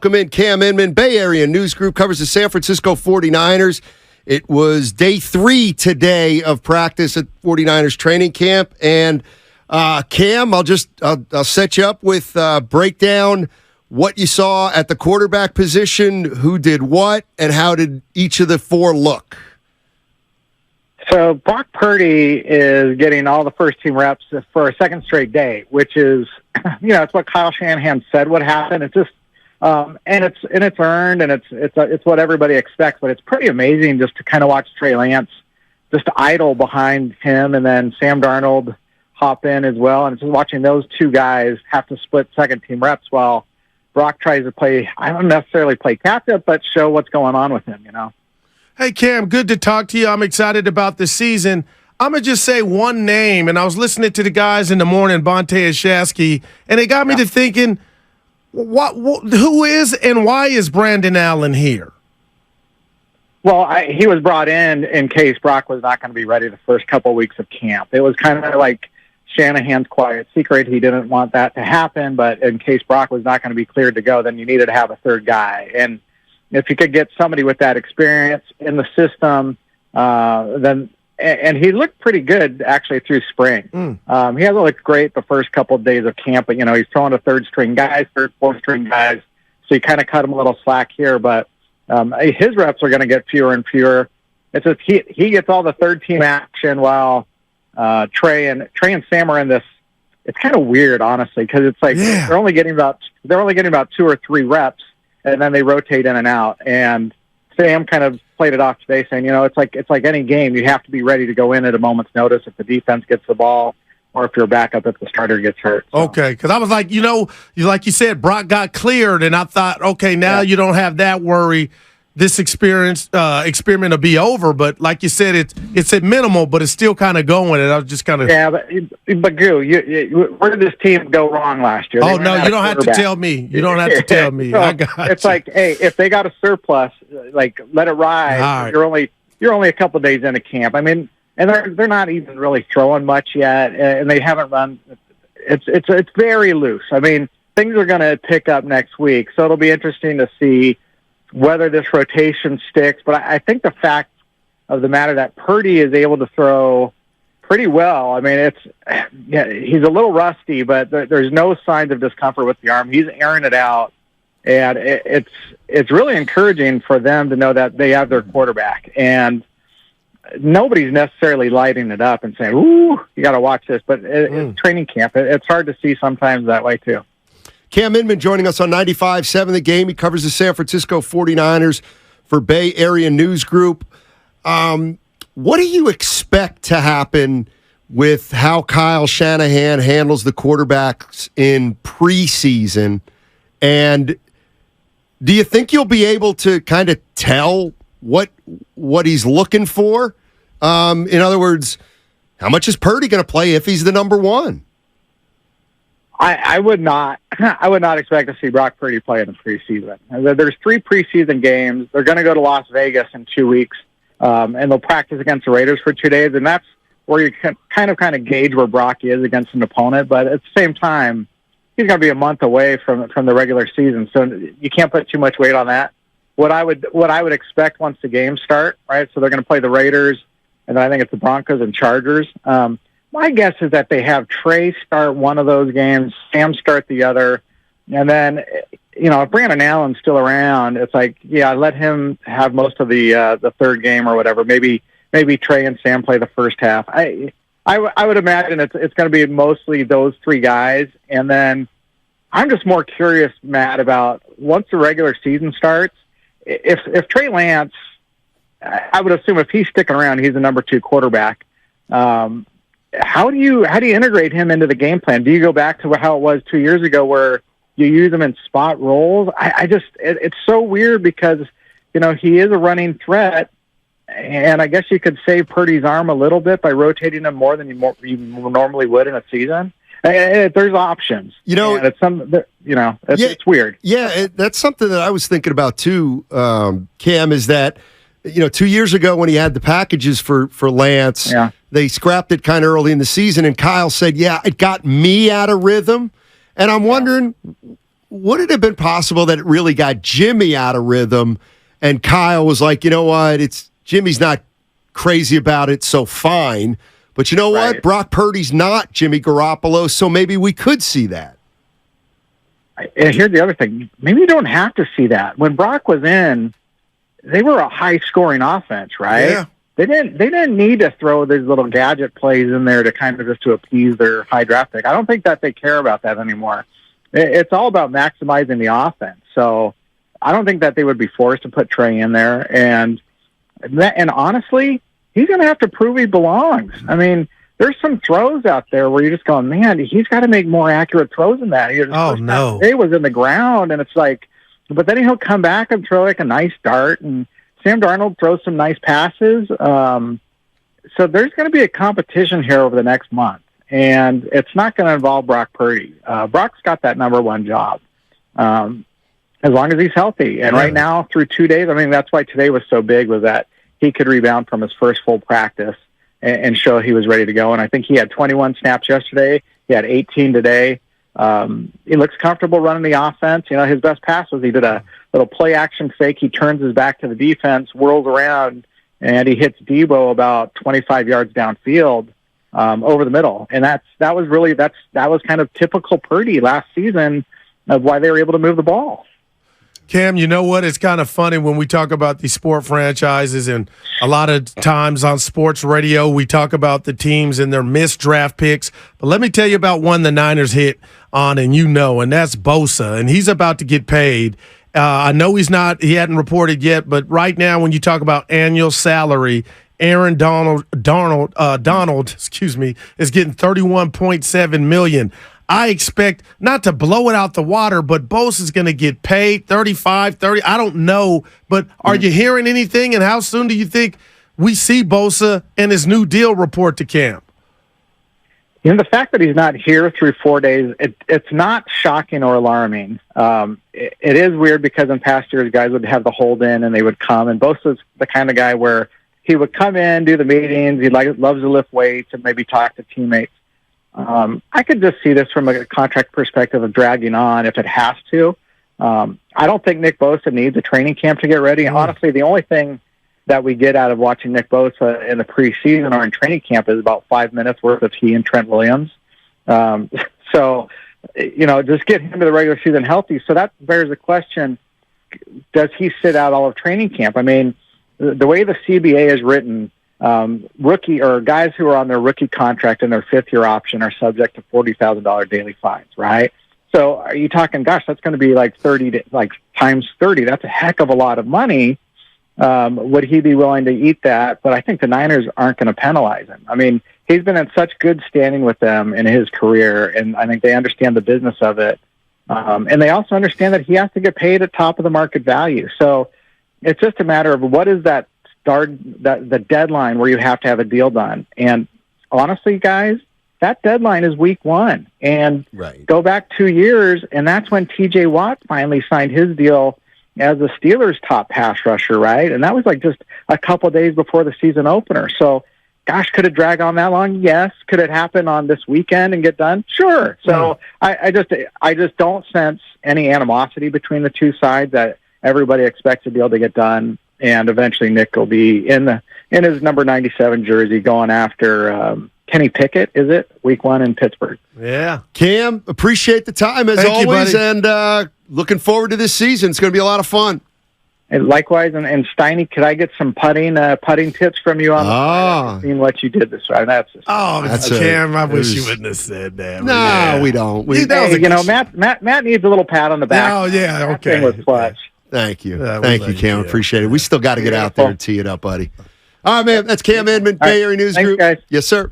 Welcome in, Cam Inman. Bay Area News Group covers the San Francisco 49ers. It was day 3 today of practice at 49ers training camp. And Cam, I'll set you up with breakdown what you saw at the quarterback position, who did what, and how did each of the 4 look. So Brock Purdy is getting all the first-team reps for a second straight day, which is, it's what Kyle Shanahan said would happen. It's just, and it's earned, and it's what everybody expects. But it's pretty amazing just to kind of watch Trey Lance just idle behind him, and then Sam Darnold hop in as well, and just watching those two guys have to split second-team reps while Brock tries to play. I don't necessarily play catch-up, but show what's going on with him. Hey, Cam, good to talk to you. I'm excited about the season. I'm going to just say one name, and I was listening to the guys in the morning, Bonte and Shasky, and it got me to thinking, who is and why is Brandon Allen here? Well, he was brought in case Brock was not going to be ready the first couple of weeks of camp. It was kind of like Shanahan's quiet secret. He didn't want that to happen, but in case Brock was not going to be cleared to go, then you needed to have a third guy. And if you could get somebody with that experience in the system, and he looked pretty good actually through spring. He hasn't looked great the first couple of days of camp, but he's throwing to third-string guys, fourth-string guys, so you kind of cut him a little slack here. But his reps are going to get fewer and fewer. It's just he gets all the third-team action while Trey and Sam are in this. It's kind of weird, honestly, because it's like they're only getting about 2 or 3 reps. And then they rotate in and out. And Sam kind of played it off today, saying, it's like any game. You have to be ready to go in at a moment's notice if the defense gets the ball, or if you're backup if the starter gets hurt. So. Okay, because I was like, like you said, Brock got cleared, and I thought, okay, now you don't have that worry. This experiment will be over, but like you said, it's at minimal, but it's still kind of going. And I was just kind of but Goo, where did this team go wrong last year? Oh no, you don't have to tell me. You don't have to tell me. So I got it's like, hey, if they got a surplus, like let it ride. Right. You're only a couple of days into camp. I mean, and they're not even really throwing much yet, and they haven't run. It's very loose. I mean, things are going to pick up next week, so it'll be interesting to see whether this rotation sticks. But I think the fact of the matter that Purdy is able to throw pretty well. I mean, he's a little rusty, but there's no signs of discomfort with the arm. He's airing it out, and it's really encouraging for them to know that they have their quarterback. And nobody's necessarily lighting it up and saying, "Ooh, you got to watch this." But it's training camp. It's hard to see sometimes that way too. Cam Inman joining us on 95.7 The Game. He covers the San Francisco 49ers for Bay Area News Group. What do you expect to happen with how Kyle Shanahan handles the quarterbacks in preseason? And do you think you'll be able to kind of tell what he's looking for? In other words, how much is Purdy going to play if he's the number one? I would not expect to see Brock Purdy play in the preseason. There's 3 preseason games. They're going to go to Las Vegas in 2 weeks, and they'll practice against the Raiders for 2 days, and that's where you can kind of gauge where Brock is against an opponent. But at the same time, he's going to be a month away from the regular season, so you can't put too much weight on that. What I would expect once the games start, right? So they're going to play the Raiders, and then I think it's the Broncos and Chargers. My guess is that they have Trey start one of those games, Sam start the other, and then, if Brandon Allen's still around, it's like, let him have most of the third game or whatever. Maybe Trey and Sam play the first half. I would imagine it's going to be mostly those 3 guys, and then I'm just more curious, Matt, about once the regular season starts, if Trey Lance, I would assume if he's sticking around, he's the number 2 quarterback. How do you integrate him into the game plan? Do you go back to how it was 2 years ago where you use him in spot roles? It's so weird because, he is a running threat, and I guess you could save Purdy's arm a little bit by rotating him more than you normally would in a season. There's options. It's weird. Yeah, that's something that I was thinking about too, Cam, is that, 2 years ago when he had the packages for Lance, they scrapped it kind of early in the season, and Kyle said, it got me out of rhythm. And I'm wondering, would it have been possible that it really got Jimmy out of rhythm and Kyle was like, you know what, Jimmy's not crazy about it, so fine. But you know what? Brock Purdy's not Jimmy Garoppolo, so maybe we could see that. And here's the other thing. Maybe you don't have to see that. When Brock was in, they were a high-scoring offense, right? Yeah. They didn't need to throw these little gadget plays in there to kind of just to appease their high draft pick. I don't think that they care about that anymore. It's all about maximizing the offense. So I don't think that they would be forced to put Trey in there. And honestly, he's going to have to prove he belongs. I mean, there's some throws out there where you're just going, man, he's got to make more accurate throws than that. It was in the ground, and it's like, but then he'll come back and throw like a nice dart, and Sam Darnold throws some nice passes. So there's going to be a competition here over the next month, and it's not going to involve Brock Purdy. Brock's got that number one job as long as he's healthy. And right now, through 2 days, I mean, that's why today was so big, was that he could rebound from his first full practice and show he was ready to go. And I think he had 21 snaps yesterday. He had 18 today. He looks comfortable running the offense. You know, his best pass was he did a little play action fake. He turns his back to the defense, whirls around, and he hits Debo about 25 yards downfield over the middle. And that was kind of typical Purdy last season of why they were able to move the ball. Cam, you know what? It's kind of funny when we talk about these sport franchises, and a lot of times on sports radio, we talk about the teams and their missed draft picks. But let me tell you about one the Niners hit on, and and that's Bosa, and he's about to get paid. I know he hadn't reported yet, but right now when you talk about annual salary, Aaron Donald, is getting $31.7 million. I expect not to blow it out the water, but Bosa's going to get paid 35, 30. I don't know, but are you hearing anything? And how soon do you think we see Bosa and his new deal report to camp? You know, the fact that he's not here through 4 days, it's not shocking or alarming. It is weird because in past years, guys would have the hold in and they would come. And Bosa's the kind of guy where he would come in, do the meetings. He loves to lift weights and maybe talk to teammates. I could just see this from a contract perspective of dragging on if it has to. I don't think Nick Bosa needs a training camp to get ready. Honestly, the only thing that we get out of watching Nick Bosa in the preseason or in training camp is about 5 minutes worth of he and Trent Williams. So, you know, just get him to the regular season healthy. So that bears the question, does he sit out all of training camp? I mean, the way the CBA is written, rookie or guys who are on their rookie contract and their fifth-year option are subject to $40,000 daily fines, right? So are you talking, gosh, that's going to be like times 30. That's a heck of a lot of money. Would he be willing to eat that? But I think the Niners aren't going to penalize him. I mean, he's been in such good standing with them in his career, and I think they understand the business of it. And they also understand that he has to get paid at top of the market value. So it's just a matter of what is that the deadline where you have to have a deal done. And honestly, guys, that deadline is week 1. And go back 2 years, and that's when T.J. Watt finally signed his deal as the Steelers' top pass rusher, right? And that was like just a couple of days before the season opener. So, gosh, could it drag on that long? Yes. Could it happen on this weekend and get done? Sure. So I just don't sense any animosity between the two sides. That everybody expects a deal to get done. And eventually Nick will be in his number 97 jersey going after Kenny Pickett, is it? Week 1 in Pittsburgh. Yeah. Cam, appreciate the time as always, and looking forward to this season. It's going to be a lot of fun. And likewise, and Steiny, could I get some putting tips from you on the seeing what you did this right? That's Cam, I wish you wouldn't have said that. No, we don't. Matt needs a little pat on the back. Oh, yeah, okay. That thing was clutch. Thank you. Thank you, Cam. Appreciate it. We still got to get out there and tee it up, buddy. All right, man. That's Cam Inman, Bay Area News Group. Guys. Yes, sir.